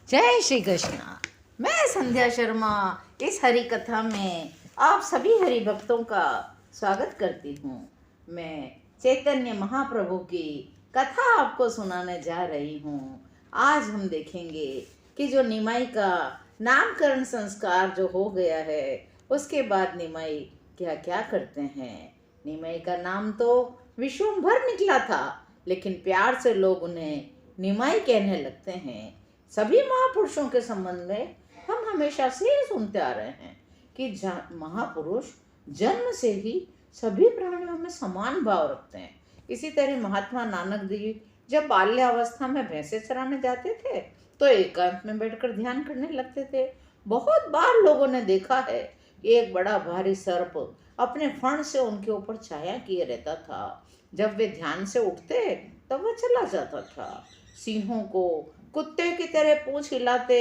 जय श्री कृष्ण। मैं संध्या शर्मा इस हरि कथा में आप सभी हरि भक्तों का स्वागत करती हूँ। मैं चैतन्य महाप्रभु की कथा आपको सुनाने जा रही हूँ। आज हम देखेंगे कि जो निमाई का नामकरण संस्कार जो हो गया है उसके बाद निमाई क्या क्या करते हैं। निमाई का नाम तो विश्वभर निकला था, लेकिन प्यार से लोग उन्हें निमाई कहने लगते हैं। सभी महापुरुषों के संबंध में हम हमेशा से सुनते आ रहे हैं कि महापुरुष जन्म से ही सभी प्राणियों में समान भाव रखते हैं। इसी तरह महात्मा नानक देव जब बाल्यावस्था में भैंसे चराने जाते थे तो एकांत में बैठकर ध्यान करने लगते थे। बहुत बार लोगों ने देखा है कि एक बड़ा भारी सर्प अपने फण से उनके ऊपर छाया किए रहता था। जब वे ध्यान से उठते तब वह चला जाता था। सिंहों को कुत्ते की तरह पूंछ हिलाते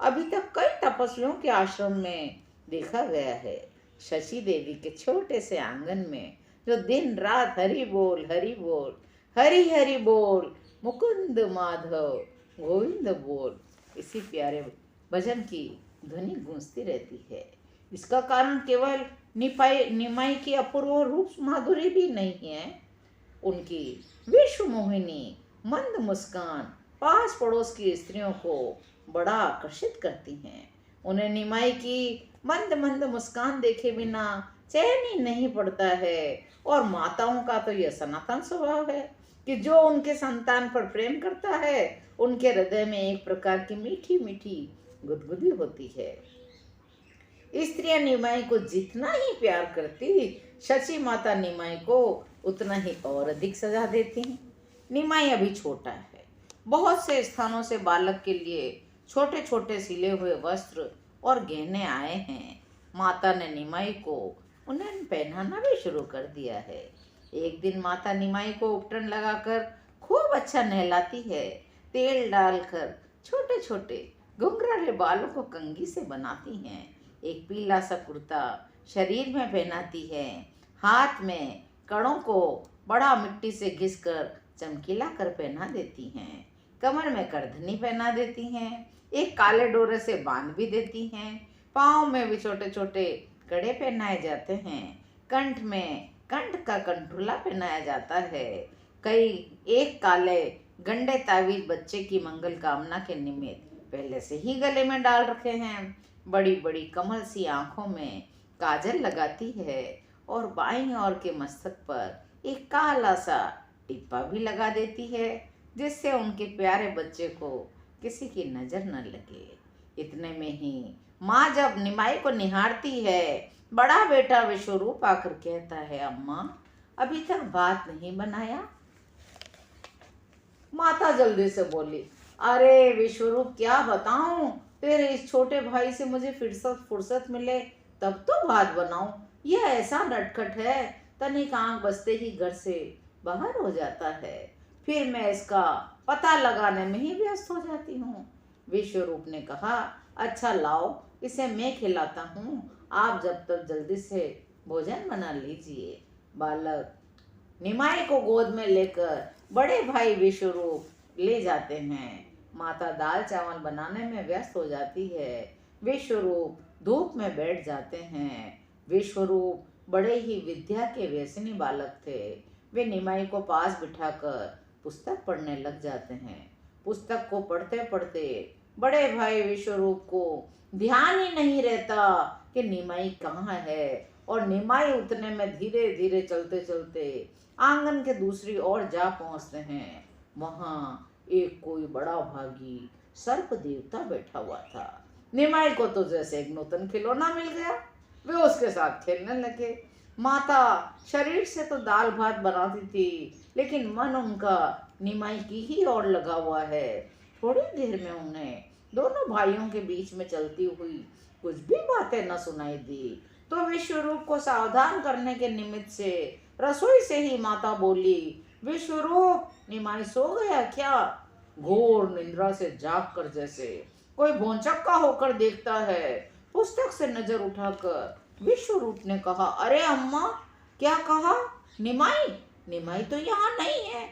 अभी तक कई तपस्वियों के आश्रम में देखा गया है। शशि देवी के छोटे से आंगन में जो दिन रात हरि बोल हरि हरि बोल मुकुंद माधव गोविंद बोल इसी प्यारे भजन की ध्वनि गूंजती रहती है। इसका कारण केवल निमाई की अपूर्व रूप माधुरी भी नहीं है, उनकी विश्व मोहिनी मंद मुस्कान पास पड़ोस की स्त्रियों को बड़ा आकर्षित करती हैं। उन्हें निमाई की मंद मंद मुस्कान देखे बिना चैन ही नहीं पड़ता है। और माताओं का तो यह सनातन स्वभाव है कि जो उनके संतान पर प्रेम करता है उनके हृदय में एक प्रकार की मीठी मीठी गुदगुदी होती है। स्त्रियां निमाई को जितना ही प्यार करती, शची माता निमाई को उतना ही और अधिक सजा देती हैं। निमाई अभी छोटा है। बहुत से स्थानों से बालक के लिए छोटे छोटे सिले हुए वस्त्र और गहने आए हैं। माता ने निमाई को उन्हें पहनाना भी शुरू कर दिया है। एक दिन माता निमाई को उपटन लगाकर खूब अच्छा नहलाती है। तेल डालकर छोटे छोटे घुंघराले बालों को कंघी से बनाती हैं। एक पीला सा कुर्ता शरीर में पहनाती है। हाथ में कड़ों को बड़ा मिट्टी से घिसकर चमकीला कर पहना देती हैं। कमर में करधनी पहना देती हैं। एक काले डोरे से बांध भी देती हैं। पाँव में भी छोटे छोटे कड़े पहनाए जाते हैं। कंठ में कंठ का कंठुला पहनाया जाता है। कई एक काले गंडे तावीज बच्चे की मंगल कामना के निमित्त पहले से ही गले में डाल रखे हैं। बड़ी बड़ी कमल सी आंखों में काजल लगाती है और बाईं ओर के मस्तक पर एक काला सा टिप्पा भी लगा देती है, जिससे उनके प्यारे बच्चे को किसी की नजर न लगे। इतने में ही माँ जब निमाई को निहारती है, बड़ा बेटा विश्वरूप आकर कहता है, अम्मा अभी तक भात नहीं बनाया। माता जल्दी से बोली, अरे विश्वरूप क्या बताऊं, तेरे इस छोटे भाई से मुझे फुर्सत मिले तब तो भात बनाऊं। यह ऐसा नटखट है, तनिक आंख बसते ही घर से बाहर हो जाता है। फिर मैं इसका पता लगाने में ही व्यस्त हो जाती हूँ। विश्वरूप ने कहा, अच्छा लाओ इसे मैं खिलाता हूँ, आप जब तक जल्दी से भोजन बना लीजिए। बालक निमाई को गोद में लेकर बड़े भाई विश्वरूप ले जाते हैं। माता दाल चावल बनाने में व्यस्त हो जाती है। विश्वरूप धूप में बैठ जाते हैं। विश्वरूप बड़े ही विद्या के व्यसनी बालक थे। वे निमाई को पास बिठाकर पुस्तक पढ़ने लग जाते हैं। पुस्तक को पढ़ते पढ़ते बड़े भाई विश्वरूप को ध्यान ही नहीं रहता कि निमाई कहाँ है, और निमाई उतने में धीरे धीरे चलते चलते आंगन के दूसरी ओर जा पहुंचते हैं। वहां एक कोई बड़ा भागी सर्प देवता बैठा हुआ था। निमाई को तो जैसे एक नूतन खिलौना मिल गया, वे उसके साथ खेलने लगे। माता शरीर से तो दाल भात बनाती थी, लेकिन मन उनका निमाई की ही ओर लगा हुआ है। थोड़ी देर में उन्हें दोनों भाइयों के बीच में चलती हुई कुछ भी बातें न सुनाई दी, तो विश्वरूप को सावधान करने के निमित्त से रसोई से ही माता बोली, विश्वरूप निमाई सो गया क्या? घोर निद्रा से जागकर जैसे कोई भौचक्का होकर देखता है। पुस्तक से नजर उठाकर विश्वरूप ने कहा, अरे अम्मा क्या कहा? निमाई निमाई तो यहाँ नहीं है।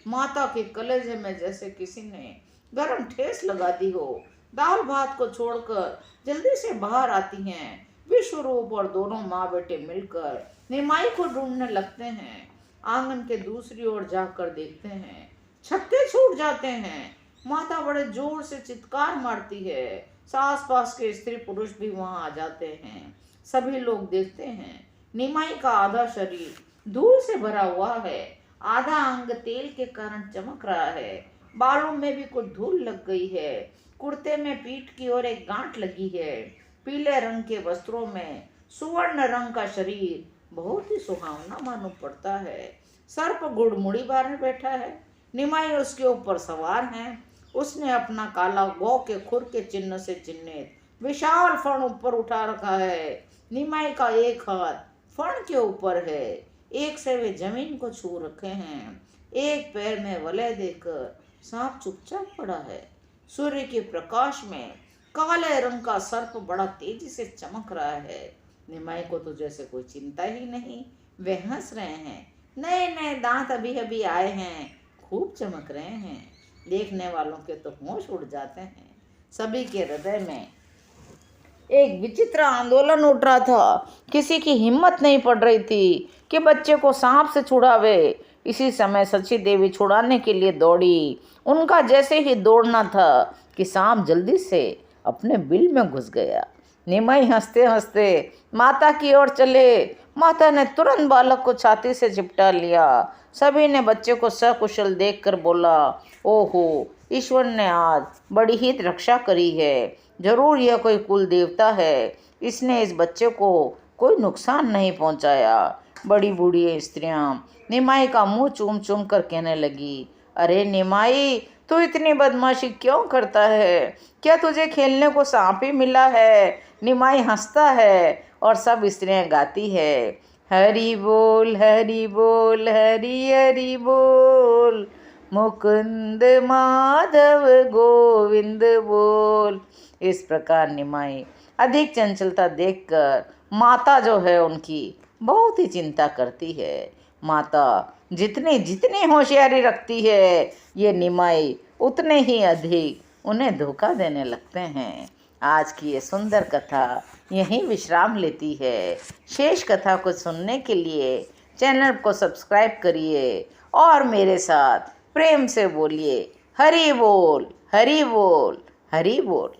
माता के कलेजे में जैसे किसी ने गरम ठेस लगा दी हो। दाल भात को छोड़कर जल्दी से बाहर आती हैं। विश्वरूप और दोनों माँ बेटे मिलकर निमाई को ढूंढने लगते हैं। आंगन के दूसरी ओर जाकर देखते हैं, छक्के छूट जाते हैं। माता बड़े जोर से चित्कार मारती है। आस पास के स्त्री पुरुष भी वहां आ जाते हैं। सभी लोग देखते हैं, निमाई का आधा शरीर धूल से भरा हुआ है, आधा अंग तेल के कारण चमक रहा है, बालों में भी कुछ धूल लग गई है, कुर्ते में पीठ की ओर एक गांठ लगी है, पीले रंग के वस्त्रों में सुवर्ण रंग का शरीर बहुत ही सुहावना मालूम पड़ता है। सर पर गुड़मुड़ी बांधे बैठा है, निमाई उसके ऊपर सवार है। उसने अपना काला गौ के खुर के चिन्ह से चिन्हित विशाल फण ऊपर उठा रखा है। निमाई का एक हाथ फण के ऊपर है, एक से वे जमीन को छू रखे हैं। एक पैर में वलय देकर सांप चुपचाप पड़ा है। सूर्य के प्रकाश में काले रंग का सर्प बड़ा तेजी से चमक रहा है। निमाई को तो जैसे कोई चिंता ही नहीं। वे हंस रहे हैं, नए नए दांत अभी अभी आए हैं, खूब चमक रहे हैं। देखने वालों के तो होश उड़ जाते हैं। सभी के हृदय में एक विचित्र आंदोलन उठ रहा था। किसी की हिम्मत नहीं पड़ रही थी कि बच्चे को सांप से छुड़ावे। इसी समय सची देवी छुड़ाने के लिए दौड़ी। उनका जैसे ही दौड़ना था कि सांप जल्दी से अपने बिल में घुस गया। निमाई हंसते हंसते माता की ओर चले। माता ने तुरंत बालक को छाती से चिपटा लिया। सभी ने बच्चे को सकुशल देखकर बोला, ओहो, ईश्वर ने आज बड़ी ही रक्षा करी है। जरूर यह कोई कुल देवता है। इसने इस बच्चे को कोई नुकसान नहीं पहुंचाया। बड़ी बूढ़ी स्त्रियां निमाई का मुंह चूम चूम कर कहने लगी, अरे निमाई, तू इतनी बदमाशी क्यों करता है? क्या तुझे खेलने को सांप ही मिला है? निमाई हंसता है और सब स्त्रियां गाती है, हरि बोल हरि बोल हरि हरि बोल, मुकुंद माधव गोविंद बोल। इस प्रकार निमाई अधिक चंचलता देखकर माता जो है उनकी बहुत ही चिंता करती है। माता जितनी जितनी होशियारी रखती है, ये निमाई उतने ही अधिक उन्हें धोखा देने लगते हैं। आज की ये सुंदर कथा यहीं विश्राम लेती है। शेष कथा को सुनने के लिए चैनल को सब्सक्राइब करिए और मेरे साथ प्रेम से बोलिए, हरि बोल हरि बोल हरि बोल।